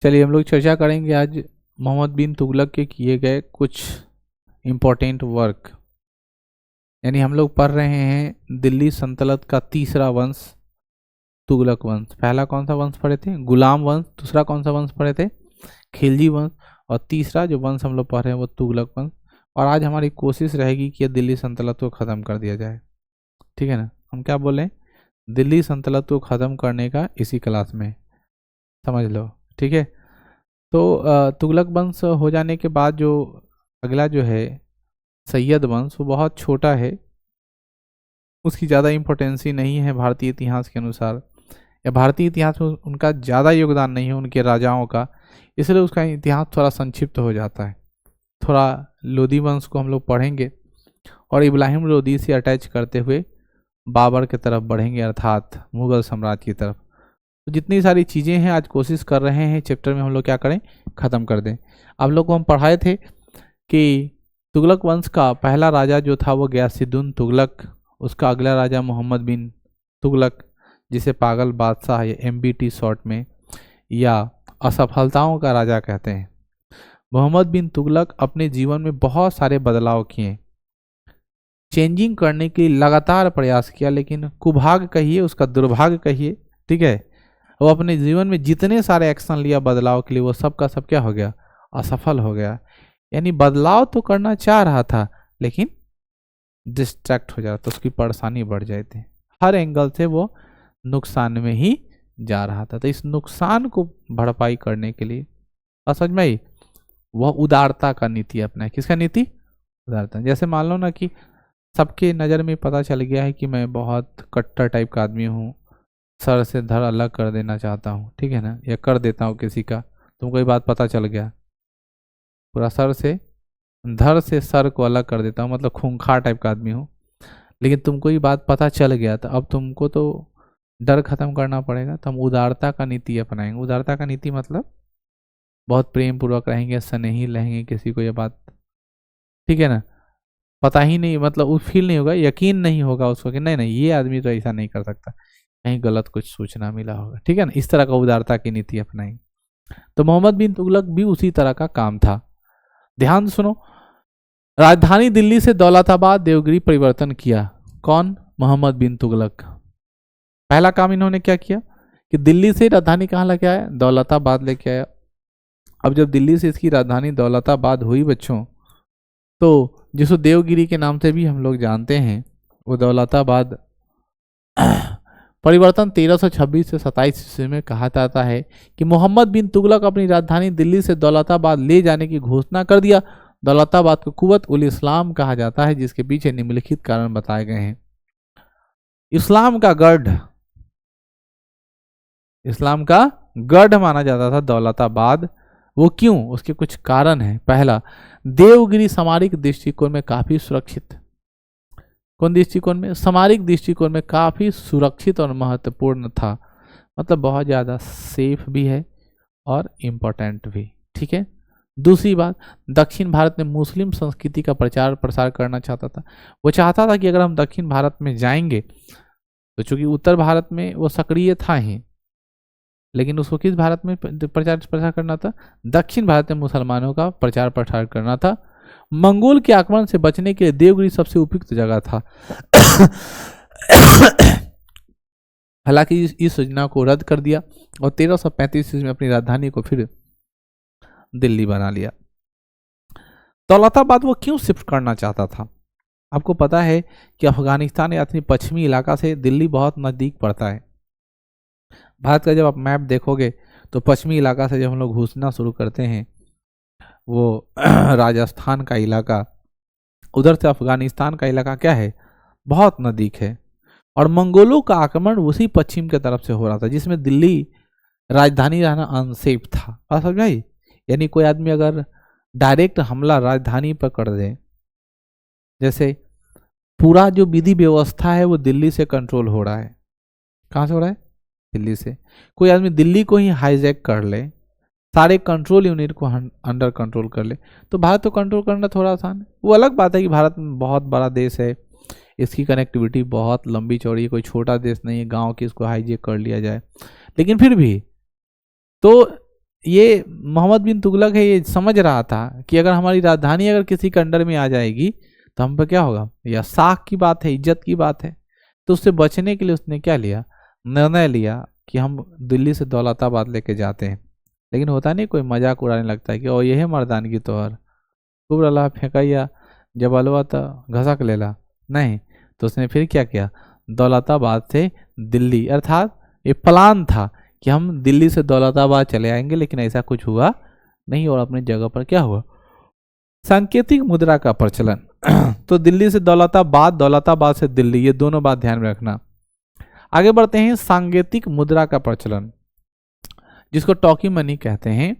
चलिए हम लोग चर्चा करेंगे आज मोहम्मद बिन तुगलक के किए गए कुछ इम्पोर्टेंट वर्क। यानी हम लोग पढ़ रहे हैं दिल्ली सल्तनत का तीसरा वंश तुगलक वंश। पहला कौन सा वंश पढ़े थे? गुलाम वंश। दूसरा कौन सा वंश पढ़े थे? खिलजी वंश। और तीसरा जो वंश हम लोग पढ़ रहे हैं वो तुगलक वंश। और आज हमारी कोशिश रहेगी कि दिल्ली सल्तनत को ख़त्म कर दिया जाए। ठीक है ना? हम क्या बोले? दिल्ली सल्तनत को ख़त्म करने का इसी क्लास में, समझ लो। ठीक है, तो तुगलक वंश हो जाने के बाद जो अगला जो है सैयद वंश, वो बहुत छोटा है, उसकी ज़्यादा इम्पोर्टेंसी नहीं है भारतीय इतिहास के अनुसार, या भारतीय इतिहास में उनका ज़्यादा योगदान नहीं है उनके राजाओं का, इसलिए उसका इतिहास थोड़ा संक्षिप्त हो जाता है। थोड़ा लोदी वंश को हम लोग पढ़ेंगे और इब्राहिम लोदी से अटैच करते हुए बाबर की तरफ बढ़ेंगे, अर्थात मुग़ल साम्राज्य की तरफ। तो जितनी सारी चीज़ें हैं आज कोशिश कर रहे हैं चैप्टर में हम लोग क्या करें, ख़त्म कर दें। आप लोग को हम पढ़ाए थे कि तुगलक वंश का पहला राजा जो था वो गयासुद्दीन तुगलक, उसका अगला राजा मोहम्मद बिन तुगलक, जिसे पागल बादशाह या MBT शॉर्ट में या असफलताओं का राजा कहते हैं। मोहम्मद बिन तुगलक अपने जीवन में बहुत सारे बदलाव किए, चेंजिंग करने के लिए लगातार प्रयास किया, लेकिन कुभाग्य कहिए, उसका दुर्भाग्य कहिए, ठीक है, वो अपने जीवन में जितने सारे एक्शन लिया बदलाव के लिए, वो सब का सब क्या हो गया, असफल हो गया। यानी बदलाव तो करना चाह रहा था लेकिन डिस्ट्रैक्ट हो जाता, उसकी परेशानी बढ़ जाती, हर एंगल से वो नुकसान में ही जा रहा था। तो इस नुकसान को भरपाई करने के लिए समझ में आई, वह उदारता का नीति अपनाए। किसका नीति? उदारता। जैसे मान लो ना कि सबके नज़र में पता चल गया है कि मैं बहुत कट्टर टाइप का आदमी हूँ, सर से धड़ अलग कर देना चाहता हूँ, ठीक है ना, या कर देता हूँ किसी का, तुमको ये बात पता चल गया, पूरा सर से धड़ से सर को अलग कर देता हूँ, मतलब खूंखार टाइप का आदमी हूँ, लेकिन तुमको ये बात पता चल गया, तो अब तुमको तो डर खत्म करना पड़ेगा। तो हम उदारता का नीति अपनाएंगे। उदारता का नीति मतलब बहुत प्रेम पूर्वक रहेंगे, स्नेही रहेंगे, किसी को ये बात, ठीक है ना, पता ही नहीं, मतलब वो फील नहीं होगा, यकीन नहीं होगा उसको कि नहीं नहीं ये आदमी तो ऐसा नहीं कर सकता, कहीं गलत कुछ सूचना मिला होगा, ठीक है ना। इस तरह का उदारता की नीति अपनाई। तो मोहम्मद बिन तुगलक भी उसी तरह का काम था। ध्यान सुनो, राजधानी दिल्ली से दौलताबाद देवगिरी परिवर्तन किया। कौन? मोहम्मद बिन तुगलक। पहला काम इन्होंने क्या किया कि दिल्ली से राजधानी कहाँ लेके आया? दौलताबाद लेके आया। अब जब दिल्ली से इसकी राजधानी दौलताबाद हुई बच्चों, तो जिसको देवगिरी के नाम से भी हम लोग जानते हैं, वो दौलताबाद परिवर्तन 1326 से 27 ईस्वी में कहा जाता है कि मोहम्मद बिन तुगलक अपनी राजधानी दिल्ली से दौलताबाद ले जाने की घोषणा कर दिया। दौलताबाद को कुव्वत उल इस्लाम कहा जाता है, जिसके पीछे निम्नलिखित कारण बताए गए हैं। इस्लाम का गढ़, इस्लाम का गढ़ माना जाता था दौलताबाद। वो क्यों? उसके कुछ कारण हैं। पहला, देवगिरी सामरिक दृष्टिकोण में काफी सुरक्षित। कौन दृष्टिकोण में? सामरिक दृष्टिकोण में काफी सुरक्षित और महत्वपूर्ण था, मतलब बहुत ज्यादा सेफ भी है और इम्पोर्टेंट भी, ठीक है। दूसरी बात, दक्षिण भारत में मुस्लिम संस्कृति का प्रचार प्रसार करना चाहता था। वो चाहता था कि अगर हम दक्षिण भारत में जाएंगे, तो चूंकि उत्तर भारत में वो सक्रिय था ही, लेकिन उसको किस भारत में प्रचार प्रसार करना था? दक्षिण भारत में मुसलमानों का प्रचार प्रसार करना था। मंगोल के आक्रमण से बचने के लिए देवगिरी सबसे उपयुक्त जगह था। हालांकि इस योजना को रद्द कर दिया और 1335 में अपनी राजधानी को फिर दिल्ली बना लिया। दौलताबाद वो क्यों शिफ्ट करना चाहता था? आपको पता है कि अफगानिस्तान या अपनी पश्चिमी इलाका से दिल्ली बहुत नज़दीक पड़ता है। भारत का जब आप मैप देखोगे तो पश्चिमी इलाका से जब हम लोग घुसना शुरू करते हैं, वो राजस्थान का इलाका, उधर से अफगानिस्तान का इलाका क्या है, बहुत नज़दीक है। और मंगोलों का आक्रमण उसी पश्चिम के तरफ से हो रहा था, जिसमें दिल्ली राजधानी रहना अनसेफ था। बात समझ आई? यानी कोई आदमी अगर डायरेक्ट हमला राजधानी पर कर दे, जैसे पूरा जो विधि व्यवस्था है वो दिल्ली से कंट्रोल हो रहा है। कहाँ से हो रहा है? दिल्ली से। कोई आदमी दिल्ली को ही हाईजैक कर ले, सारे कंट्रोल यूनिट को अंडर कंट्रोल कर ले, तो भारत को कंट्रोल करना थोड़ा आसान है। वो अलग बात है कि भारत में बहुत बड़ा देश है, इसकी कनेक्टिविटी बहुत लंबी चौड़ी है, कोई छोटा देश नहीं है, गांव की इसको हाईजैक कर लिया जाए, लेकिन फिर भी तो ये मोहम्मद बिन तुगलक है, ये समझ रहा था कि अगर हमारी राजधानी अगर किसी के अंडर में आ जाएगी तो हम पे क्या होगा, या साख की बात है, इज्जत की बात है। तो उससे बचने के लिए उसने क्या लिया, निर्णय लिया कि हम दिल्ली से दौलताबाद लेके जाते हैं। लेकिन होता नहीं, कोई मजाक उड़ाने लगता है कि ओ ये है मर्दानगी तोहर, खूब रला फेंकैया, जब अलवा तो घसक लेला, नहीं। तो उसने फिर क्या किया, दौलताबाद से दिल्ली, अर्थात ये प्लान था कि हम दिल्ली से दौलताबाद चले आएंगे, लेकिन ऐसा कुछ हुआ नहीं और अपनी जगह पर क्या हुआ, सांकेतिक मुद्रा का प्रचलन। तो दिल्ली से दौलताबाद, दौलताबाद से दिल्ली, ये दोनों बात ध्यान में रखना। आगे बढ़ते हैं, सांकेतिक मुद्रा का प्रचलन जिसको टॉकी मनी कहते हैं।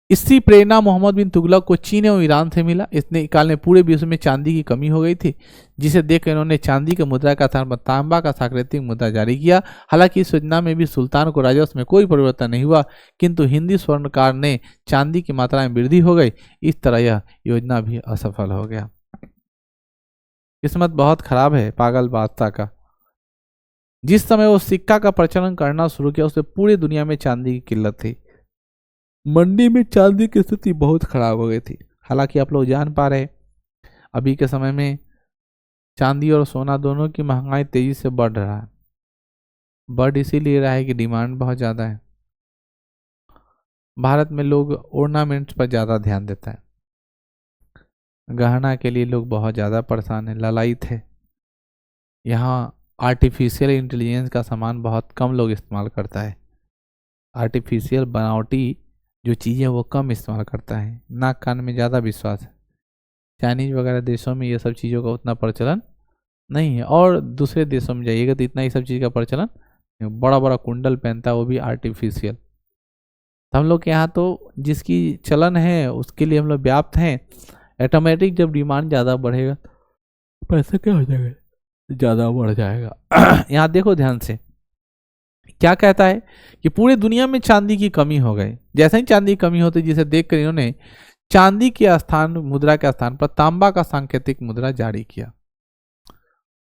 इसकी प्रेरणा मोहम्मद बिन तुगलक को चीन और ईरान से मिला। इतने काल में पूरे विश्व में चांदी की कमी हो गई थी, जिसे देखकर इन्होंने चांदी के मुद्रा का स्थान पर तांबा का सांकेतिक मुद्रा जारी किया। हालांकि इस योजना में भी सुल्तान को राजस्व में कोई परिवर्तन नहीं हुआ, किंतु हिंदी स्वर्णकार ने चांदी की मात्रा में वृद्धि हो गई। इस तरह यह योजना भी असफल हो गया। किस्मत बहुत खराब है पागल बादशाह का। जिस समय वो सिक्का का प्रचलन करना शुरू किया, उससे पूरी दुनिया में चांदी की किल्लत थी। मंडी में चांदी की स्थिति बहुत खराब हो गई थी। हालांकि आप लोग जान पा रहे, अभी के समय में चांदी और सोना दोनों की महंगाई तेजी से बढ़ रहा है। बढ़ इसीलिए रहा है कि डिमांड बहुत ज़्यादा है। भारत में लोग ऑर्नामेंट्स पर ज़्यादा ध्यान देता है, गहना के लिए लोग बहुत ज़्यादा परेशान है, ललायित है। यहाँ आर्टिफिशियल इंटेलिजेंस का सामान बहुत कम लोग इस्तेमाल करता है। आर्टिफिशियल बनावटी जो चीज़ें वो कम इस्तेमाल करता है, नाक कान में ज़्यादा विश्वास है। चाइनीज वगैरह देशों में ये सब चीज़ों का उतना प्रचलन नहीं है, और दूसरे देशों में जाइएगा तो इतना ये सब चीज़ का प्रचलन, बड़ा बड़ा कुंडल पहनता है वो भी आर्टिफिशियल। तो हम लोग के यहाँ तो जिसकी चलन है उसके लिए हम लोग व्याप्त हैं। ऑटोमेटिक जब डिमांड ज़्यादा बढ़ेगा पैसा क्या हो जाएगा, ज़्यादा बढ़ जाएगा। यहाँ देखो ध्यान से, क्या कहता है कि पूरे दुनिया में चांदी की कमी हो गई। जैसे ही चांदी की कमी होती, जिसे देखकर इन्होंने चांदी के स्थान, मुद्रा के स्थान पर तांबा का सांकेतिक मुद्रा जारी किया।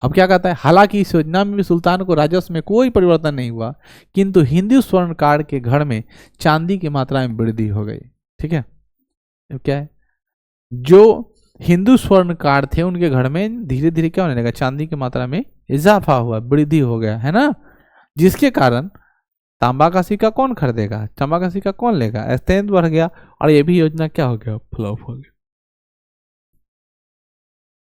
अब क्या कहता है, हालांकि इस योजना में भी सुल्तान को राजस्व में कोई परिवर्तन नहीं हुआ, किंतु हिंदू स्वर्णकार के घर में चांदी की मात्रा में वृद्धि हो गई। ठीक है, अब क्या है, जो हिंदू स्वर्णकार थे उनके घर में धीरे धीरे क्या होने लगा, चांदी की मात्रा में इजाफा हुआ, वृद्धि हो गया, है ना। जिसके कारण तांबा का सिक्का कौन खरीदेगा, तांबा का सिक्का कौन लेगा, एक्सचेंज बढ़ गया और ये भी योजना क्या हो गया, फ्लॉप हो गया।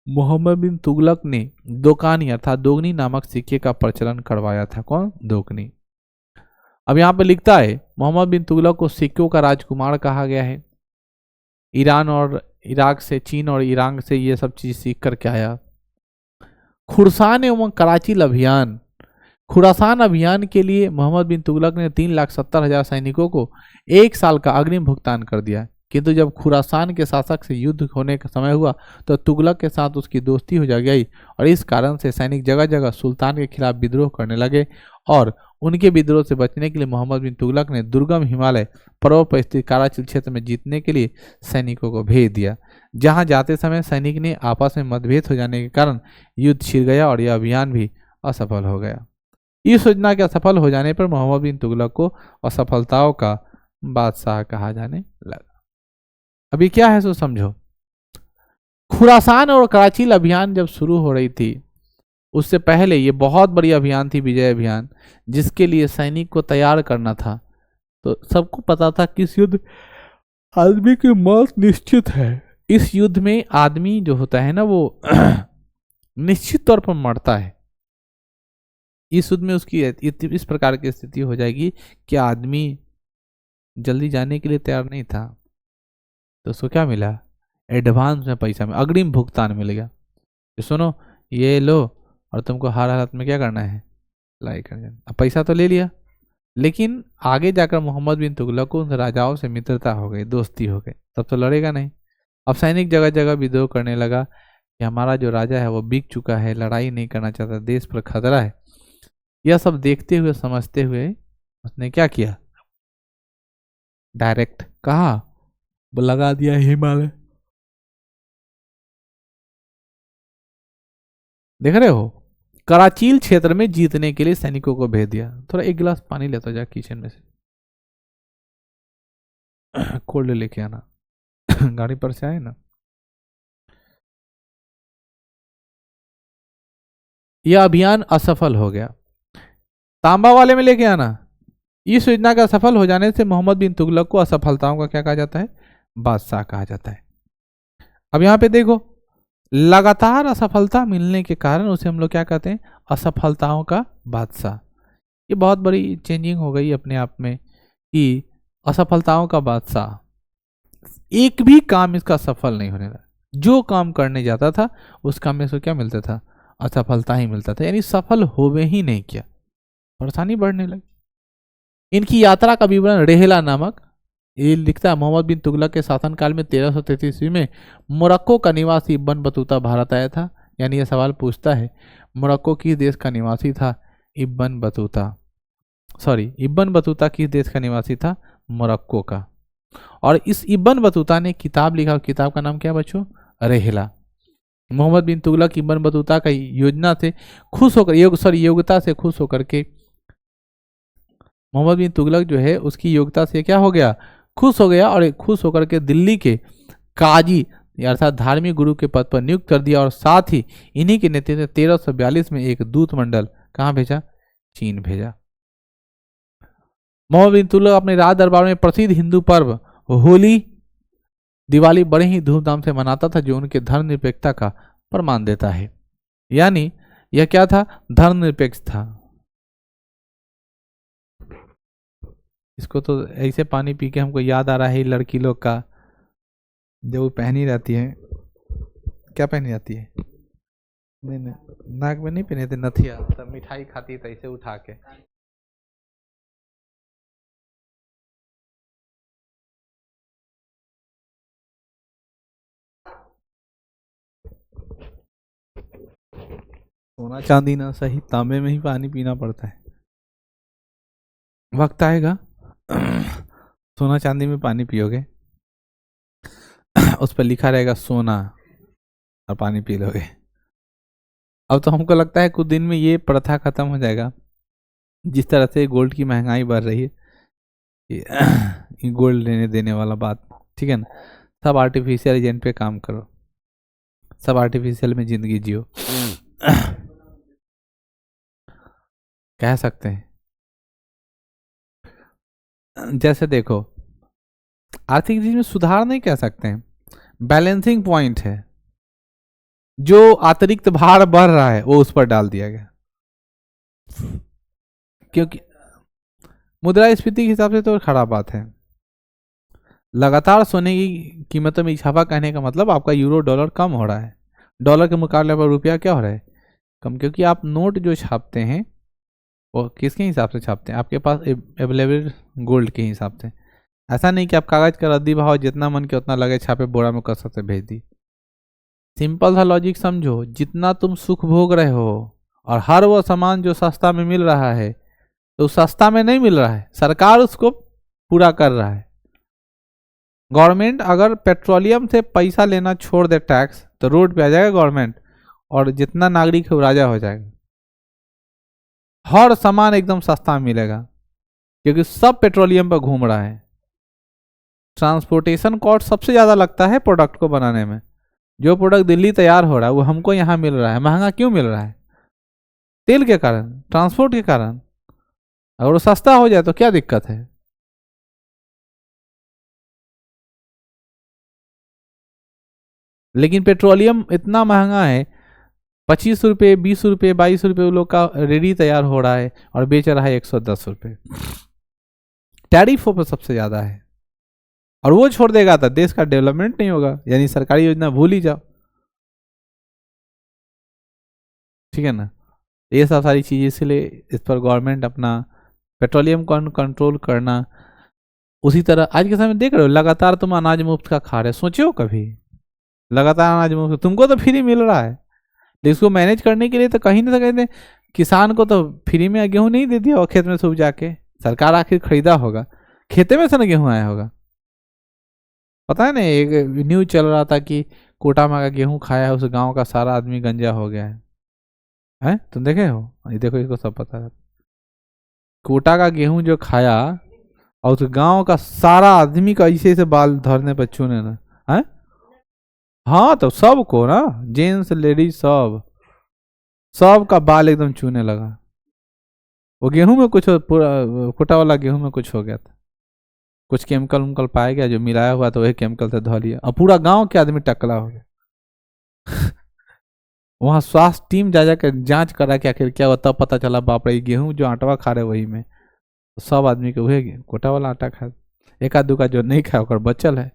मोहम्मद बिन तुगलक ने दोकानी अर्थात दोगनी नामक सिक्के का प्रचलन करवाया था। कौन, दोगनी। अब यहाँ पे लिखता है मोहम्मद बिन तुगलक को सिक्कों का राजकुमार कहा गया है। ईरान और इराक से, चीन और ईरान से ये सब चीज सीख करके आया। खुरासान एवं कराची अभियान, खुरासान अभियान के लिए मोहम्मद बिन तुगलक ने 3,70,000 सैनिकों को 1 साल का अग्रिम भुगतान कर दिया। किंतु जब खुरासान के शासक से युद्ध होने का समय हुआ तो तुगलक के साथ उसकी दोस्ती हो जा गई, और इस कारण से सैनिक जगह जगह सुल्तान के खिलाफ विद्रोह करने लगे। और उनके विद्रोह से बचने के लिए मोहम्मद बिन तुगलक ने दुर्गम हिमालय पर्वत पर स्थित कराची क्षेत्र में जीतने के लिए सैनिकों को भेज दिया। जहां जाते समय सैनिक ने आपस में मतभेद हो जाने के कारण युद्ध छिड़ गया और यह अभियान भी असफल हो गया। इस योजना के असफल हो जाने पर मोहम्मद बिन तुगलक को असफलताओं का बादशाह कहा जाने लगा। अभी क्या है सो समझो। खुरासान और कराची अभियान जब शुरू हो रही थी, उससे पहले ये बहुत बड़ी अभियान थी, विजय अभियान, जिसके लिए सैनिक को तैयार करना था। तो सबको पता था कि इस युद्ध आदमी की मौत निश्चित है। इस युद्ध में आदमी जो होता है ना वो निश्चित तौर पर मरता है। इस युद्ध में उसकी इस प्रकार की स्थिति हो जाएगी कि आदमी जल्दी जाने के लिए तैयार नहीं था। तो उसको क्या मिला, एडवांस में पैसा में अग्रिम भुगतान मिल गया। तो सुनो, ये लो और तुमको हर हालत में क्या करना है, लाई कर देना। अब पैसा तो ले लिया, लेकिन आगे जाकर मोहम्मद बिन तुगलक को उन राजाओं से मित्रता हो गई, दोस्ती हो गई, तब तो लड़ेगा नहीं। अब सैनिक जगह जगह विद्रोह करने लगा कि हमारा जो राजा है वो बिक चुका है, लड़ाई नहीं करना चाहता, देश पर खतरा है। यह सब देखते हुए समझते हुए उसने क्या किया, डायरेक्ट कहा, लगा दिया हिमालय। देख रहे हो, कराचील क्षेत्र में जीतने के लिए सैनिकों को भेज दिया। थोड़ा एक गिलास पानी लेता जा किचन में से। कोल्ड लेके आना। गाड़ी पर से आए ना। यह अभियान असफल हो गया। तांबा वाले में लेके आना। इस योजना का सफल हो जाने से मोहम्मद बिन तुगलक को असफलताओं का क्या कहा जाता है? बादशाह कहा जाता है। अब यहां पे देखो, लगातार असफलता मिलने के कारण उसे हम लोग क्या कहते हैं? असफलताओं का बादशाह। ये बहुत बड़ी चेंजिंग हो गई अपने आप में कि असफलताओं का बादशाह। एक भी काम इसका सफल नहीं होने लगा। जो काम करने जाता था उस काम में से क्या मिलता था? असफलता ही मिलता था, यानी सफल होवे ही नहीं किया। परेशानी बढ़ने लगी। इनकी यात्रा का विवरण रेहला नामक, ये लिखता है मोहम्मद बिन तुगलक के शासनकाल में 1333 ईस्वी में मोरक्को का निवासी इब्न बतूता भारत आया था। यानी यह सवाल पूछता है मोरक्को किस देश का निवासी था? Ibn Battuta. इब्न बतूता किस देश का निवासी था? मोरक्को का। और इस इब्न बतूता ने किताब लिखा। किताब का नाम क्या है बच्चों? रेहला। मोहम्मद बिन तुगलक इब्न बतूता का योजना से खुश होकर योग्यता से खुश होकर के मोहम्मद बिन तुगलक जो है उसकी योग्यता से क्या हो गया? खुश हो गया, और खुश होकर के दिल्ली के काजी अर्थात धार्मिक गुरु के पद पर नियुक्त कर दिया। और साथ ही इन्हीं के नेतृत्व में 1342 में एक दूत मंडल कहाँ भेजा? चीन भेजा। मोहम्मद बिन तुगलक अपने राज दरबार में प्रसिद्ध हिंदू पर्व होली दिवाली बड़े ही धूमधाम से मनाता था, जो उनके धर्मनिरपेक्षता का प्रमाण देता है। यानी यह क्या था? धर्मनिरपेक्ष था। इसको तो ऐसे पानी पी के हमको याद आ रहा है लड़की लोग का, जो वो पहनी रहती है। क्या पहनी जाती है? नहीं नहीं, नाक में नहीं पहने थे नथिया, तब मिठाई खाती था इसे उठा के। सोना चांदी ना सही, तांबे में ही पानी पीना पड़ता है। वक्त आएगा सोना चांदी में पानी पियोगे, उस पर लिखा रहेगा सोना, और पानी पी लोगे। अब तो हमको लगता है कुछ दिन में ये प्रथा खत्म हो जाएगा। जिस तरह से गोल्ड की महंगाई बढ़ रही है, ये गोल्ड लेने देने वाला बात, ठीक है ना? सब आर्टिफिशियल एजेंट पे काम करो, सब आर्टिफिशियल में जिंदगी जियो। कह सकते हैं। जैसे देखो, आर्थिक चीज में सुधार नहीं कह सकते हैं, बैलेंसिंग पॉइंट है। जो अतिरिक्त भार बढ़ रहा है वो उस पर डाल दिया गया, क्योंकि मुद्रास्फीति के हिसाब से तो खराब बात है। लगातार सोने की कीमतों में इजाफा कहने का मतलब आपका यूरो डॉलर कम हो रहा है, डॉलर के मुकाबले पर रुपया क्या हो रहा है? कम। क्योंकि आप नोट जो छापते हैं वो किसके हिसाब से छापते हैं? आपके पास अवेलेबल गोल्ड के हिसाब से। ऐसा नहीं कि आप कागज का रद्दी भाव जितना मन के उतना लगे छापे, बोरा में कसर से भेज दी। सिंपल सा लॉजिक समझो, जितना तुम सुख भोग रहे हो और हर वो सामान जो सस्ता में मिल रहा है, तो सस्ता में नहीं मिल रहा है, सरकार उसको पूरा कर रहा है। गवर्नमेंट अगर पेट्रोलियम से पैसा लेना छोड़ दे टैक्स, तो रोड पे आ जाएगा गवर्नमेंट, और जितना नागरिक है वो राजा हो जाएगा। हर सामान एकदम सस्ता मिलेगा, क्योंकि सब पेट्रोलियम पर घूम रहा है। ट्रांसपोर्टेशन कॉस्ट सबसे ज़्यादा लगता है प्रोडक्ट को बनाने में। जो प्रोडक्ट दिल्ली तैयार हो रहा है वो हमको यहाँ मिल रहा है, महंगा क्यों मिल रहा है? तेल के कारण, ट्रांसपोर्ट के कारण। अगर वो सस्ता हो जाए तो क्या दिक्कत है? लेकिन पेट्रोलियम इतना महंगा है, 25 रुपये, 20 रुपये, 22 रुपये लोग का रेडी तैयार हो रहा है, और बेच रहा है 110 रुपये। टैरिफों पर सबसे ज्यादा है, और वो छोड़ देगा तो देश का डेवलपमेंट नहीं होगा। यानी सरकारी योजना भूल ही जाओ, ठीक है ना? ये सब सारी चीजें, इसलिए इस पर गवर्नमेंट अपना पेट्रोलियम को कंट्रोल करना। उसी तरह आज के समय में देख रहे हो, लगातार तुम अनाज मुफ्त का खा रहे हो। सोचे हो कभी? लगातार अनाज मुफ्त तुमको तो फ्री मिल रहा है, लेकिन इसको मैनेज करने के लिए तो कहीं ना कहीं किसान को तो फ्री में गेहूं नहीं दे दिया, और खेत में सूख जाके सरकार आखिर खरीदा होगा, खेते में से ना गेहूं आया होगा। पता है ना, एक न्यूज चल रहा था कि कोटा में का गेहूं खाया है उस गांव का सारा आदमी गंजा हो गया है। हैं, तुम देखे हो? ये देखो, इसको सब पता है। कोटा का गेहूं जो खाया और उस गांव का सारा आदमी का ऐसे ऐसे बाल धरने पर छूने ना है। हाँ तो सबको ना, जेंट्स लेडीज सब, सब का बाल एकदम छूने लगा। वो गेहूं में कुछ पूरा फुटा वाला गेहूं में कुछ हो गया था, कुछ केमिकल उमकल पाया गया जो मिलाया हुआ, तो वही केमिकल से धो लिया और पूरा गांव के आदमी टकला हो गया। वहां स्वास्थ्य टीम जा जाकर जांच करा कि आखिर क्या हुआ, तब पता चला बाप रे गेहूं जो आटवा खा रहे वही में सब आदमी के हुए कोटा वाला आटा खा, एक आध दुका जो नहीं खाया ओकर बचल है,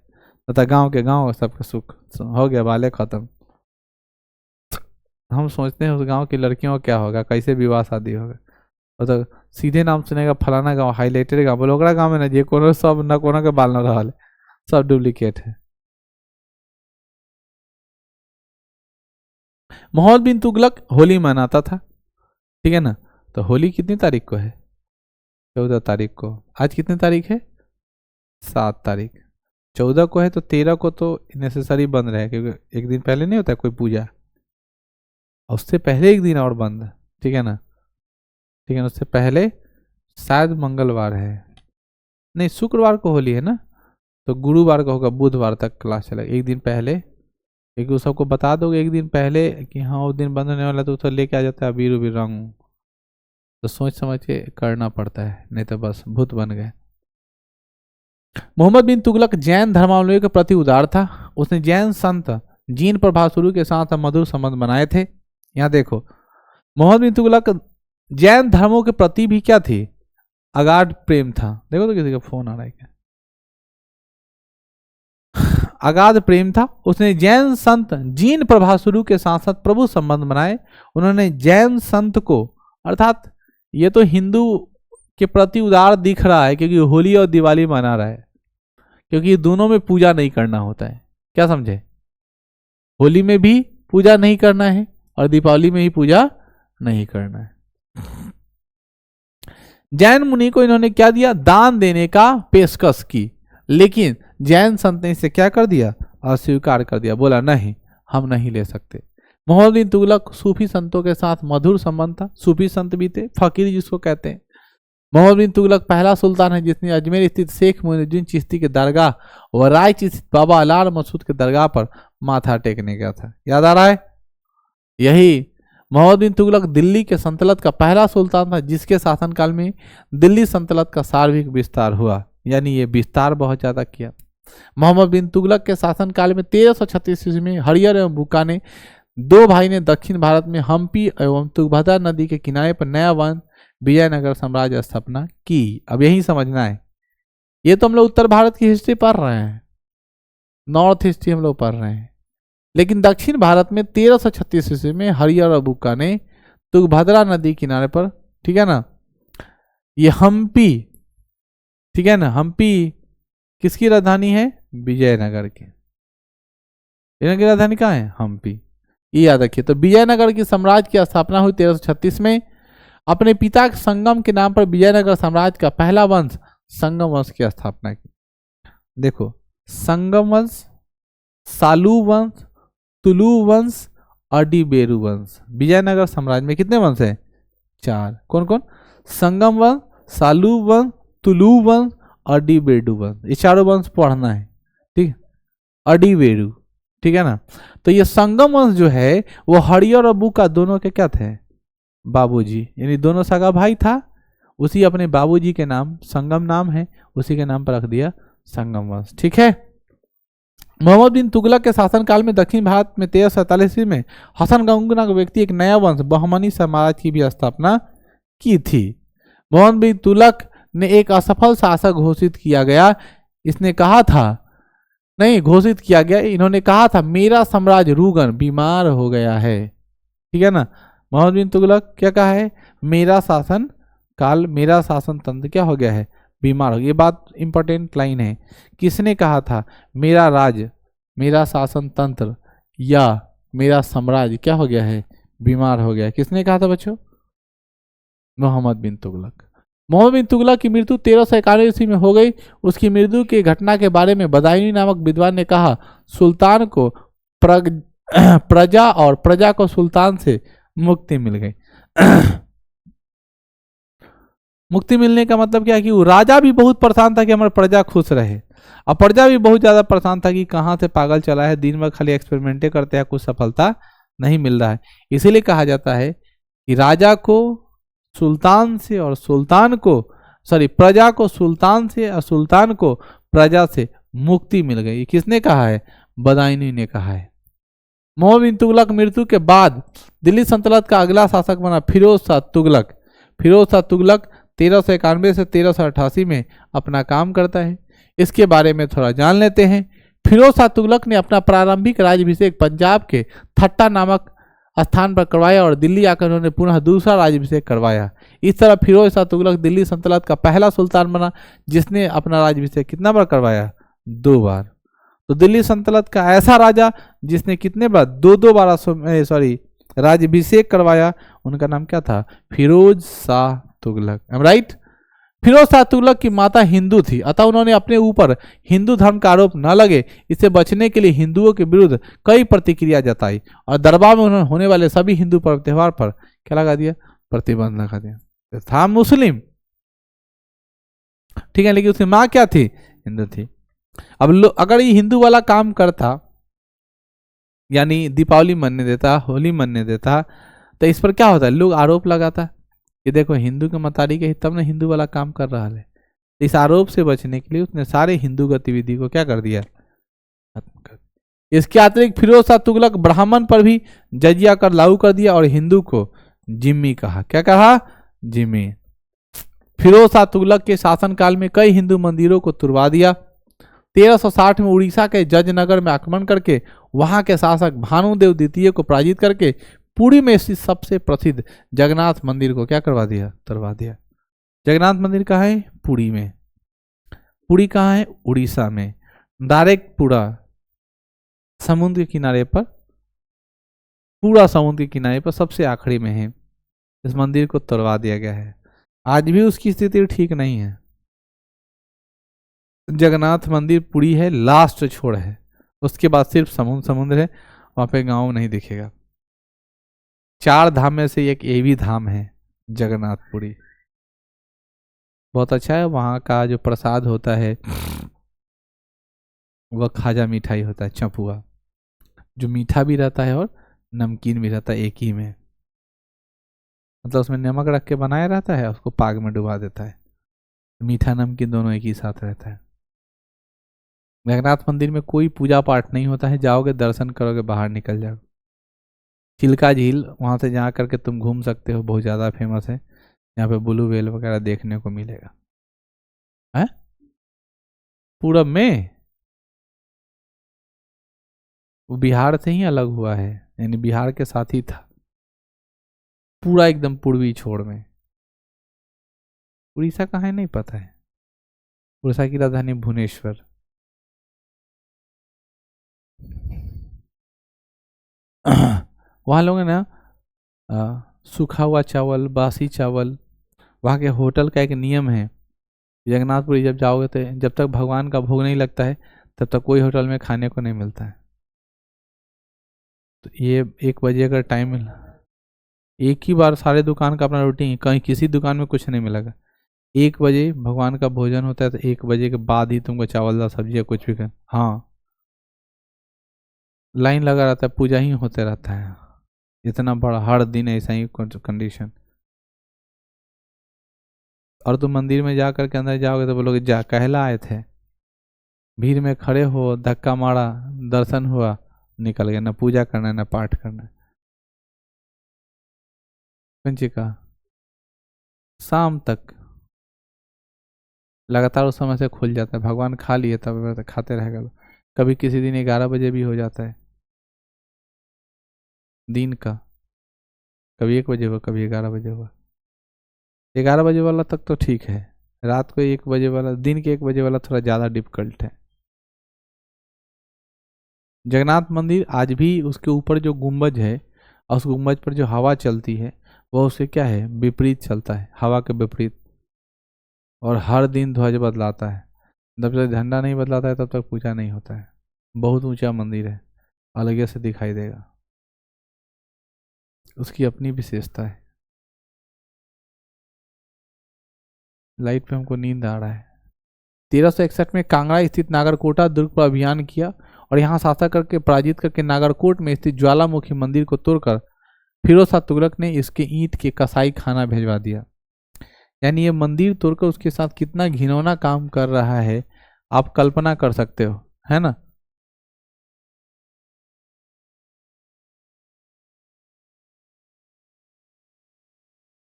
तथा गांव के गांव सबके सुख हो गया, बाले खत्म। हम सोचते हैं उस गांव की लड़कियों का क्या होगा, कैसे विवाह शादी होगा, वो तो सीधे नाम सुनेगा फलाना गांव, हाईलाइटेड गांव, बोलो ओकरा गांव में ना जे कोनो सब न कोनो के बाल न रहा, सब डुप्लीकेट है। मोहम्मद बिन तुगलक होली मनाता था, ठीक है ना। तो होली कितनी तारीख को है? 14 तारीख को। आज कितनी तारीख है? 7 तारीख। 14 को है तो 13 को तो नेसेसरी बंद रहे, क्योंकि एक दिन पहले नहीं होता है कोई पूजा, और उससे पहले एक दिन और बंद, ठीक है ना, ठीक है ना। उससे पहले शायद मंगलवार है, नहीं शुक्रवार को होली है ना, तो गुरुवार को होगा, बुधवार तक क्लास चलेगा, एक दिन पहले। क्योंकि उस सबको बता दोगे एक दिन पहले कि हाँ उस दिन बंद होने वाला, तो उसे लेके आ जाता है अबीर उबीर रंग, तो सोच समझ के करना पड़ता है, नहीं तो बस भूत बन गए। मोहम्मद बिन तुगलक जैन धर्मावलंबियों के प्रति उदार था। उसने जैन संत जीन प्रभासुरु के साथ मधुर संबंध बनाए थे। यहाँ देखो, मोहम्मद बिन तुगलक जैन धर्मों के प्रति भी क्या थी? अगाध प्रेम था। देखो तो किसी का फोन आ रहा है क्या? अगाध प्रेम था। उसने जैन संत जीन प्रभासुरु के साथ साथ प्रभु संबंध बनाए। उन्होंने जैन संत को, अर्थात ये तो हिंदू के प्रति उदार दिख रहा है क्योंकि होली और दिवाली मना रहा है, क्योंकि दोनों में पूजा नहीं करना होता है, क्या समझे? होली में भी पूजा नहीं करना है और दीपावली में ही पूजा नहीं करना है। जैन मुनि को इन्होंने क्या दिया? दान देने का पेशकश की, लेकिन जैन संत ने इसे क्या कर दिया? अस्वीकार कर दिया, बोला नहीं हम नहीं ले सकते। मोहम्मद बिन तुगलक सूफी संतों के साथ मधुर संबंध था। सूफी संत भी थे, फकीर जिसको कहते हैं। मोहम्मद बिन तुगलक पहला सुल्तान है जिसने अजमेर स्थित शेख मोइनुद्दीन चिश्ती के दरगाह व रायची स्थित बाबा अलार मसूद के दरगाह पर माथा टेकने गया था। याद आ रहा है? यही मोहम्मद बिन तुगलक दिल्ली के सल्तनत का पहला सुल्तान था जिसके शासनकाल में दिल्ली सल्तनत का सार्वभौमिक विस्तार हुआ, यानी ये विस्तार बहुत ज्यादा किया। मोहम्मद बिन तुगलक के शासनकाल में 1336 ईस्वी में हरियर एवं बुका ने दो भाई ने दक्षिण भारत में हम्पी एवं तुंगभद्रा नदी के किनारे पर नया वन विजयनगर साम्राज्य स्थापना की। अब यही समझना है, ये तो हम लोग उत्तर भारत की हिस्ट्री पढ़ रहे हैं, नॉर्थ हिस्ट्री हम लोग पढ़ रहे हैं, लेकिन दक्षिण भारत में 1336 ईस्वी में हरियर और बुक्का ने तुंगभद्रा नदी किनारे पर, ठीक है ना, ये हम्पी, ठीक है ना, हम्पी किसकी राजधानी है? विजयनगर की। विजयनगर की राजधानी कहाँ है? हम्पी, ये याद रखिए। तो विजयनगर की साम्राज्य की स्थापना हुई 1336 में। अपने पिता के संगम के नाम पर विजयनगर साम्राज्य का पहला वंश संगम वंश की स्थापना की। देखो, संगम वंश, सालू वंश, तुलु वंश और डिबेरू वंश। विजयनगर साम्राज्य में कितने वंश हैं? 4। कौन कौन? संगम वंश, सालू वंश, तुलु वंश और डिबेरू वंश। ये चारों वंश पढ़ना है, ठीक है, और डिबेरू, ठीक है ना। तो ये संगम वंश जो है वो हरियर और बुक्का दोनों के क्या थे? बाबूजी, यानी दोनों सगा भाई था, उसी अपने बाबूजी के नाम, संगम नाम है, उसी के नाम पर रख दिया संगम वंश, ठीक है। मोहम्मद बिन तुगलक के शासनकाल में दक्षिण भारत में 1347 ईस्वी में हसन गंगू नामक व्यक्ति एक नया वंश बहमनी साम्राज्य की भी स्थापना की थी। मोहम्मद बिन तुगलक ने एक असफल शासक घोषित किया गया। इसने कहा था, नहीं घोषित किया गया, इन्होंने कहा था मेरा साम्राज्य रूगन बीमार हो गया है, ठीक है ना। मोहम्मद बिन तुगलक क्या कहा है? मेरा शासन काल, मेरा शासन तंत्र क्या हो गया है? बीमार हो गया। ये बात इंपॉर्टेंट लाइन है। किसने कहा था मेरा राज्य, मेरा शासन तंत्र या मेरा साम्राज्य क्या हो गया है? बीमार हो गया। किसने कहा था बच्चों? मोहम्मद बिन तुगलक। मोहम्मद बिन तुगलक की मृत्यु 1391 ईस्वी में हो गई। उसकी मृत्यु की घटना के बारे में बदायूनी नामक विद्वान ने कहा, सुल्तान को प्रजा और प्रजा को सुल्तान से मुक्ति मिल गई। मुक्ति मिलने का मतलब क्या है कि वो राजा भी बहुत परेशान था कि हमारी प्रजा खुश रहे, और प्रजा भी बहुत ज़्यादा परेशान था कि कहाँ से पागल चला है, दिन भर खाली एक्सपेरिमेंटे करते हैं, कुछ सफलता नहीं मिल रहा है। इसीलिए कहा जाता है कि राजा को सुल्तान से और सुल्तान को प्रजा को सुल्तान से और सुल्तान को प्रजा से मुक्ति मिल गई। किसने कहा है? बदायूनी ने कहा है। मोहम्मद बिन तुगलक मृत्यु के बाद दिल्ली सल्तनत का अगला शासक बना फिरोज शाह तुगलक। फिरोज शाह तुगलक 1391 से 1388 में अपना काम करता है। इसके बारे में थोड़ा जान लेते हैं। फिरोज शाह तुगलक ने अपना प्रारंभिक राज्याभिषेक पंजाब के ठट्टा नामक स्थान पर करवाया और दिल्ली आकर उन्होंने पुनः दूसरा राज्याभिषेक करवाया। इस तरह फिरोज शाह तुगलक दिल्ली सल्तनत का पहला सुल्तान बना जिसने अपना राज्याभिषेक कितना बार करवाया? 2 बार। तो दिल्ली सल्तनत का ऐसा राजा जिसने कितने बार? 2 बार राज्याभिषेक करवाया, उनका नाम क्या था? फिरोज शाह तुगलक। Am right? फिरोज शाह तुगलक की माता हिंदू थी, अतः उन्होंने अपने ऊपर हिंदू धर्म का आरोप न लगे इससे बचने के लिए हिंदुओं के विरुद्ध कई प्रतिक्रिया जताई और दरबार में उन्होंने होने वाले सभी हिंदू पर्व त्यौहार पर क्या लगा दिया? प्रतिबंध लगा दिया। था मुस्लिम, ठीक है, लेकिन उसकी माँ क्या थी? हिंदू थी। अब अगर ये हिंदू वाला काम करता, यानी दीपावली मनने देता, होली मनने देता, तो इस पर क्या होता है? लोग आरोप लगाता कि देखो हिंदू के मतारी के तब ना हिंदू वाला काम कर रहा है। इस आरोप से बचने के लिए उसने सारे हिंदू गतिविधि को क्या कर दिया? खत्म कर दिया। इसके अतिरिक्त फिरोज शाह तुगलक ब्राह्मण पर भी जजिया कर लागू कर दिया और हिंदू को जिम्मी कहा। क्या कहा? जिम्मी। फिरोज शाह तुगलक के शासनकाल में कई हिंदू मंदिरों को तुड़वा दिया। 1360 में उड़ीसा के जजनगर में आक्रमण करके वहां के शासक भानुदेव द्वितीय को पराजित करके पुरी में स्थित सबसे प्रसिद्ध जगन्नाथ मंदिर को क्या करवा दिया? तोड़वा दिया। जगन्नाथ मंदिर कहाँ है? पुरी में। पुरी कहाँ है? उड़ीसा में। डायरेक्ट पूरा समुद्र के किनारे पर, पूरा समुद्र के किनारे पर सबसे आखिरी में है। इस मंदिर को तोड़वा दिया गया है। आज भी उसकी स्थिति ठीक नहीं है। जगन्नाथ मंदिर पुरी है, लास्ट छोड़ है, उसके बाद सिर्फ समुद्र है, वहां पे गांव नहीं दिखेगा। 4 धाम में से एक ये भी धाम है जगन्नाथपुरी। बहुत अच्छा है। वहाँ का जो प्रसाद होता है वह खाजा मिठाई होता है, चपुआ, जो मीठा भी रहता है और नमकीन भी रहता है एक ही में। मतलब उसमें नमक रख के बनाया रहता है, उसको पाग में डुबा देता है। मीठा नमकीन दोनों एक ही साथ रहता है। जगन्नाथ मंदिर में कोई पूजा पाठ नहीं होता है। जाओगे, दर्शन करोगे, बाहर निकल जाओगे। चिल्का झील वहाँ से जा करके तुम घूम सकते हो, बहुत ज़्यादा फेमस है। यहाँ पे ब्लू व्हेल वगैरह देखने को मिलेगा। है पूरब में, वो बिहार से ही अलग हुआ है, यानी बिहार के साथ ही था, पूरा एकदम पूर्वी छोर में। उड़ीसा कहाँ है नहीं पता है। उड़ीसा की राजधानी भुवनेश्वर। वहाँ लोग ना सूखा हुआ चावल, बासी चावल, वहाँ के होटल का एक नियम है, जगन्नाथपुरी जब जाओगे तो जब तक भगवान का भोग नहीं लगता है तब तक कोई होटल में खाने को नहीं मिलता है। तो ये 1 बजे का टाइम मिला, एक ही बार सारे दुकान का अपना रूटीन, कहीं किसी दुकान में कुछ नहीं मिलेगा। 1 बजे भगवान का भोजन होता है, तो 1 बजे के बाद ही तुमको चावल दाल सब्जी या कुछ भी कर। हाँ, लाइन लगा रहता है, पूजा ही होते रहता है। इतना बड़ा हर दिन ऐसा ही कंडीशन। और तुम मंदिर में जा करके अंदर जाओगे तो बोलोगे जा कहला आए थे, भीड़ में खड़े हो, धक्का मारा, दर्शन हुआ, निकल गया। ना पूजा करना है ना पाठ करना है। पंचिका शाम तक लगातार उस समय से खुल जाता है। भगवान खा लिए तब खाते रहेगा। कभी किसी दिन 11 बजे भी हो जाता है दिन का, कभी 1 बजे हुआ, कभी 11 बजे हुआ। 11 बजे वाला तक तो ठीक है, रात को 1 बजे वाला, दिन के 1 बजे वाला थोड़ा ज़्यादा डिफिकल्ट है। जगन्नाथ मंदिर आज भी उसके ऊपर जो गुंबज है और उस गुंबज पर जो हवा चलती है वह उससे क्या है? विपरीत चलता है, हवा के विपरीत। और हर दिन ध्वज बदलाता है। जब तक झंडा नहीं बदलाता है तब तक पूजा नहीं होता है। बहुत ऊंचा मंदिर है, अलग से दिखाई देगा, उसकी अपनी विशेषता है। लाइट पे हमको नींद आ रहा है। 1361 में कांगड़ा स्थित नागरकोटा दुर्ग पर अभियान किया और यहाँ शासक करके पराजित करके नागरकोट में स्थित ज्वालामुखी मंदिर को तोड़कर फिरोज शाह तुगलक ने इसके ईंट के कसाई खाना भिजवा दिया। यानी ये मंदिर तोड़कर उसके साथ कितना घिनौना काम कर रहा है आप कल्पना कर सकते हो, है ना।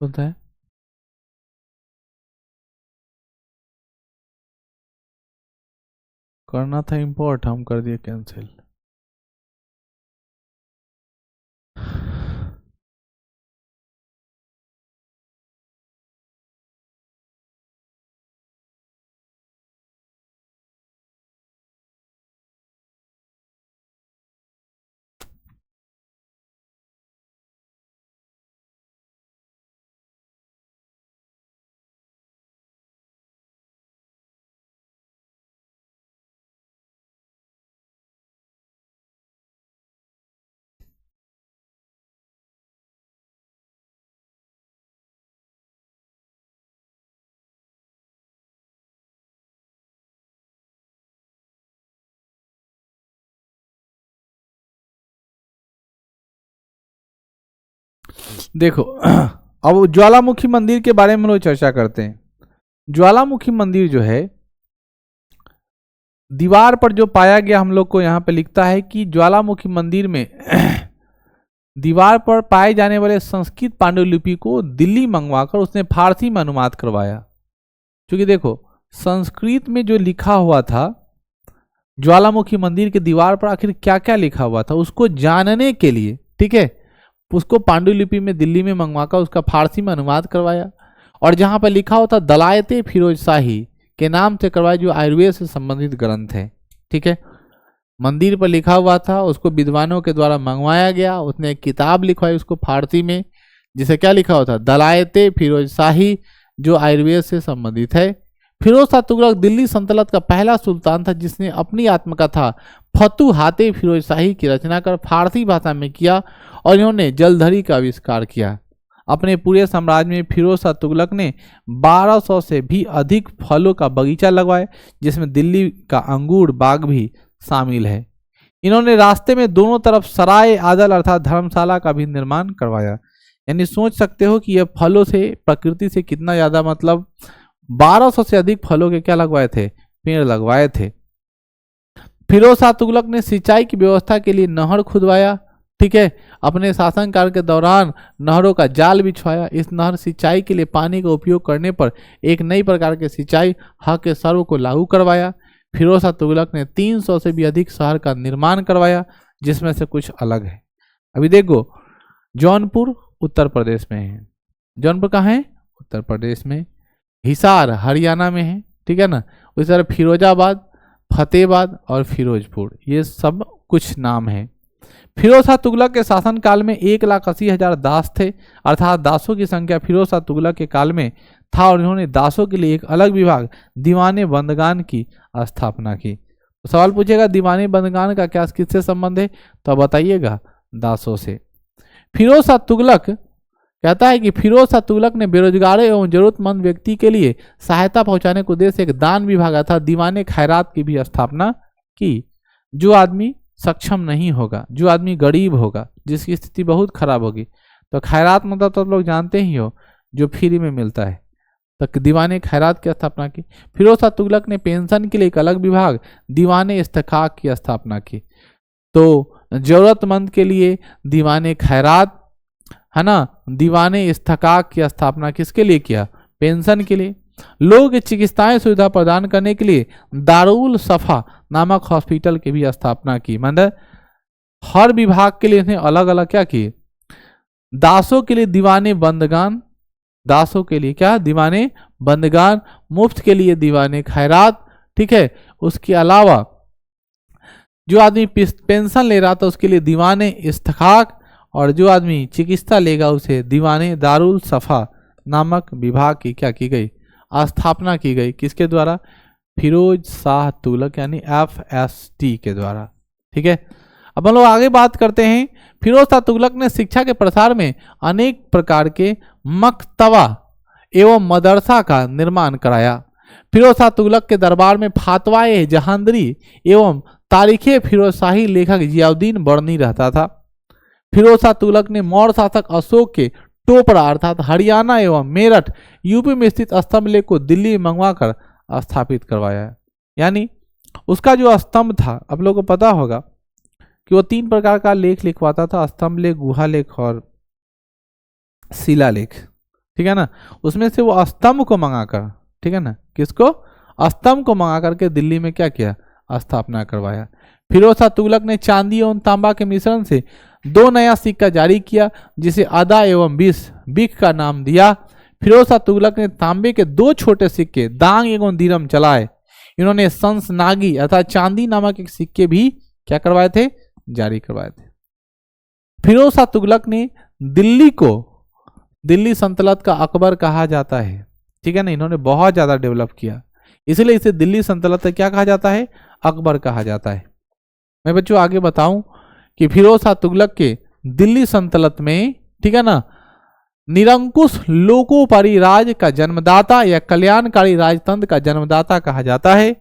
होता है करना था इंपोर्ट, हम कर दिए कैंसिल। देखो अब ज्वालामुखी मंदिर के बारे में लोग चर्चा करते हैं। ज्वालामुखी मंदिर जो है दीवार पर जो पाया गया, हम लोग को यहाँ पे लिखता है कि ज्वालामुखी मंदिर में दीवार पर पाए जाने वाले संस्कृत पांडुलिपि को दिल्ली मंगवाकर उसने फारसी में अनुवाद करवाया। क्योंकि देखो संस्कृत में जो लिखा हुआ था ज्वालामुखी मंदिर के दीवार पर आखिर क्या क्या लिखा हुआ था उसको जानने के लिए, ठीक है, उसको पांडुलिपि में दिल्ली में मंगवाकर उसका फारसी में अनुवाद करवाया। और जहां पर लिखा होता दलायते फिरोज शाही के नाम से करवाया, जो आयुर्वेद से संबंधित ग्रंथ है, ठीक है, मंदिर पर लिखा हुआ था, उसको विद्वानों के द्वारा मंगवाया गया। उसने एक किताब लिखवाई उसको फारसी में, जिसे क्या लिखा होता दलायते फिरोज शाही, जो आयुर्वेद से संबंधित है। फिरोज शाह तुगलक दिल्ली सल्तनत का पहला सुल्तान था जिसने अपनी आत्मकथा फतुहाते फिरोज शाही की रचना कर फारसी भाषा में किया और इन्होंने जलधरी का आविष्कार किया। अपने पूरे साम्राज्य में फिरोज शाह तुगलक ने 1200 से भी अधिक फलों का बगीचा लगवाया, जिसमें दिल्ली का अंगूर बाग भी शामिल है। इन्होंने रास्ते में दोनों तरफ सराय आदल अर्थात धर्मशाला का भी निर्माण करवाया। यानी सोच सकते हो कि यह फलों से, प्रकृति से कितना ज़्यादा, मतलब 1200 से अधिक फलों के क्या लगवाए थे, पेड़ लगवाए थे। फिरोज शाह तुगलक ने सिंचाई की व्यवस्था के लिए नहर खुदवाया, ठीक है, अपने शासनकाल के दौरान नहरों का जाल बिछवाया। इस नहर सिंचाई के लिए पानी का उपयोग करने पर एक नई प्रकार के सिंचाई हक सर्व को लागू करवाया। फिरोज शाह तुगलक ने 300 से भी अधिक शहर का निर्माण करवाया, जिसमें से कुछ अलग है। अभी देखो जौनपुर उत्तर प्रदेश में है, जौनपुर कहाँ है, उत्तर प्रदेश में। हिसार हरियाणा में है, ठीक है ना। उसी तरह फिरोजाबाद, फतेहाबाद और फिरोजपुर, ये सब कुछ नाम है। फिरोज शाह तुगलक के शासनकाल में 1,80,000 दास थे, अर्थात दासों की संख्या फिरोज शाह तुगलक के काल में था और इन्होंने दासों के लिए एक अलग विभाग दीवाने बंदगान की स्थापना की। तो सवाल पूछेगा दीवाने बंदगान का क्या किससे संबंध है, तो बताइएगा दासों से। फिरोज शाह तुगलक कहता है कि फिरोज शाह तुगलक ने बेरोजगारों एवं जरूरतमंद व्यक्ति के लिए सहायता पहुंचाने को उद्देश्य एक दान विभाग अर्थात दीवाने खैरात की भी स्थापना की। जो आदमी सक्षम नहीं होगा, जो आदमी गरीब होगा, जिसकी स्थिति बहुत खराब होगी, तो खैरात मतलब तो आप लोग जानते ही हो, जो फ्री में मिलता है, तो दीवाने खैरात की स्थापना की। फिरोज शाह तुगलक ने पेंशन के लिए एक अलग विभाग दीवाने इस्तेकाक की स्थापना की। तो जरूरतमंद के लिए दीवाने खैरात, है ना, दीवाने इस्तेकाक की स्थापना किसके लिए किया, पेंशन के लिए। लोगों की चिकित्साएं सुविधा प्रदान करने के लिए दारुल सफा नामक हॉस्पिटल की भी स्थापना की। मतलब हर विभाग के लिए इन्हें अलग अलग क्या किए। दासों के लिए दीवाने बंदगान, दासों के लिए क्या दीवाने बंदगान, मुफ्त के लिए दीवाने खैरात, ठीक है। उसके अलावा जो आदमी पेंशन ले रहा था उसके लिए दीवाने इस्तेकाक, और जो आदमी चिकित्सा लेगा उसे दीवाने दारुल सफा नामक विभाग की क्या की गई, स्थापना की गई। किसके द्वारा, फिरोज शाह तुगलक यानी FST के द्वारा, ठीक है। अब हम लोग आगे बात करते हैं। फिरोज शाह तुगलक ने शिक्षा के प्रसार में अनेक प्रकार के मकतबा एवं मदरसा का निर्माण कराया। फिरोज शाह तुगलक के दरबार में फातवाए जहांदरी एवं तारीखे फिरोज शाही लेखक जियाउद्दीन बर्नी रहता था। फिरोज शाह तुगलक ने मौर्य शासक अशोक के टोपरा अर्थात हरियाणा एवं मेरठ यूपी में स्थित स्तंभ लेख को दिल्ली में मंगवाकर स्थापित करवाया। यानी उसका जो स्तंभ था, आप लोगों को पता होगा कि वो 3 प्रकार का लेख लिखवाता था, स्तंभ लेख, गुहा लेख और शिला लेख, ठीक है ना। उसमें से वो स्तंभ को मंगाकर, ठीक है ना, किसको, स्तंभ को मंगा करके दिल्ली में क्या किया, स्थापना करवाया। फिरोज शाह तुगलक ने चांदी एवं तांबा के मिश्रण से 2 नया सिक्का जारी किया जिसे अदा एवं बिक का नाम दिया। फिरोज शाह तुगलक ने तांबे के 2 छोटे सिक्के दांग एवं दीरम चलाए। इन्होंने संसनागी अर्थात चांदी नामक एक सिक्के भी क्या करवाए थे, जारी करवाए थे। फिरोज शाह तुगलक ने दिल्ली को दिल्ली सल्तनत का अकबर कहा जाता है, ठीक है ना। इन्होंने बहुत ज्यादा डेवलप किया, इसलिए इसे दिल्ली सल्तनत क्या कहा जाता है, अकबर कहा जाता है। मैं बच्चों आगे बताऊं कि फिरोज शाह तुगलक के दिल्ली सल्तनत में, ठीक है ना, निरंकुश लोकोपरि राज का जन्मदाता या कल्याणकारी राजतंत्र का जन्मदाता कहा जाता है।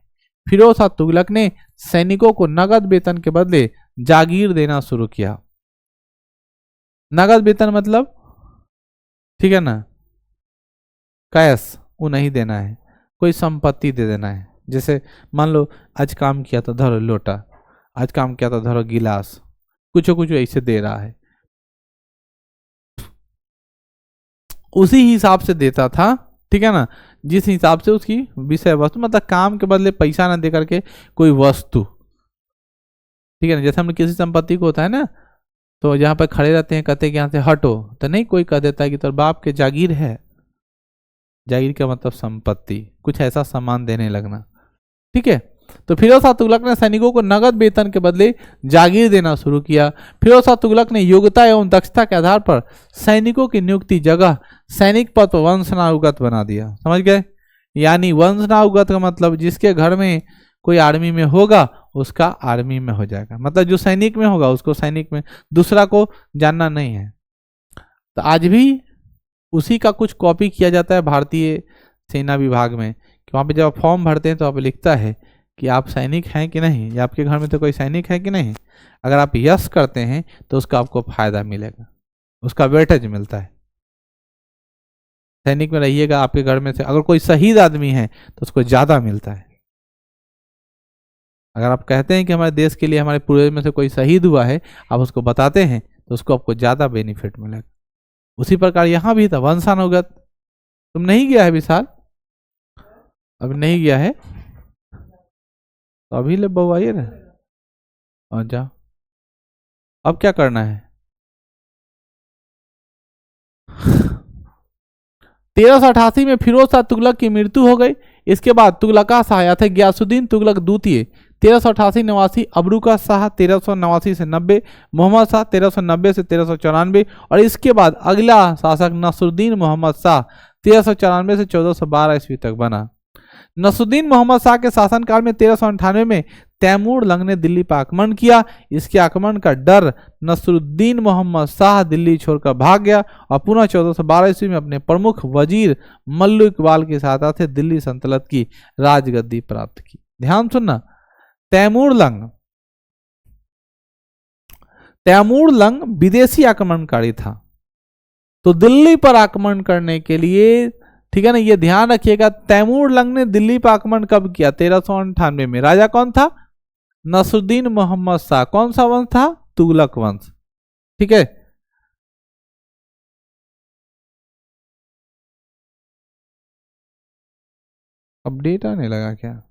फिरोज शाह तुगलक ने सैनिकों को नगद वेतन के बदले जागीर देना शुरू किया। नगद वेतन मतलब, ठीक है ना, कैश वो नहीं देना है, कोई संपत्ति दे देना है। जैसे मान लो आज काम किया तो धरो लोटा, आज काम किया तो धरो गिलास, कुछ ऐसे दे रहा है, उसी हिसाब से देता था, ठीक है ना, जिस हिसाब से उसकी विषय वस्तु, मतलब काम के बदले पैसा ना दे करके कोई वस्तु, ठीक है ना। जैसे हम किसी संपत्ति को होता है ना, तो जहां पर खड़े रहते हैं, कहते हैं कि यहाँ से हटो, तो नहीं, कोई कह देता है कि तो बाप के जागीर है, जागीर का मतलब संपत्ति, कुछ ऐसा सामान देने लगना, ठीक है। तो फिरोज शाह तुगलक ने सैनिकों को नगद वेतन के बदले जागीर देना शुरू किया। फिरोज शाह तुगलक ने योग्यता एवं दक्षता के आधार पर सैनिकों की नियुक्ति जगह सैनिक पद पर वंशनानुगत बना दिया, समझ गए। यानी वंशनानुगत का मतलब जिसके घर में कोई आर्मी में होगा उसका आर्मी में हो जाएगा, मतलब जो सैनिक में होगा उसको सैनिक में, दूसरा को जानना नहीं है। तो आज भी उसी का कुछ कॉपी किया जाता है भारतीय सेना विभाग में, कि वहाँ पे जब आप फॉर्म भरते हैं तो आप लिखता है कि आप सैनिक हैं कि नहीं, या आपके घर में तो कोई सैनिक है कि नहीं। अगर आप यस करते हैं तो उसका आपको फायदा मिलेगा, उसका वेटेज मिलता है। सैनिक में रहिएगा, आपके घर में से अगर कोई शहीद आदमी है तो उसको ज्यादा मिलता है। अगर आप कहते हैं कि हमारे देश के लिए हमारे पूर्वज में से कोई शहीद हुआ है, आप उसको बताते हैं तो उसको आपको ज्यादा बेनिफिट मिलेगा। उसी प्रकार यहाँ भी था वंशानुगत। तुम नहीं गया है विशाल, अभी नहीं गया है तो अभी ले बउआ आइए ना, और जाओ। अब क्या करना है, 1388 में फिरोज शाह तुगलक की मृत्यु हो गई। इसके बाद तुगलका शाह या थे गयासुद्दीन तुगलक द्वितीय 1388-89, अबरुका शाह 1389 से 90, मोहम्मद शाह 1390 से 1394, और इसके बाद अगला शासक नसरुद्दीन मोहम्मद शाह 1394 से 1412 ईस्वी तक बना। नसरुद्दीन मोहम्मद शाह के शासनकाल में 1398 में तैमूर लंग ने दिल्ली पर आक्रमण किया। इसके आक्रमण का डर नसरुद्दीन मोहम्मद शाह दिल्ली छोड़कर भाग गया और पुनः 1412 ईस्वी में अपने प्रमुख वजीर मल्लू इकबाल की सहायता से दिल्ली सल्तनत की राजगद्दी प्राप्त की। ध्यान सुनना, तैमूर लंग विदेशी आक्रमणकारी था, तो दिल्ली पर आक्रमण करने के लिए, ठीक है ना, ये ध्यान रखिएगा, तैमूर लंग ने दिल्ली पर आक्रमण कब किया, 1398 में। राजा कौन था, नसरुद्दीन मोहम्मद शाह। कौन सा वंश था, तुगलक वंश, ठीक है। अपडेट आने लगा क्या?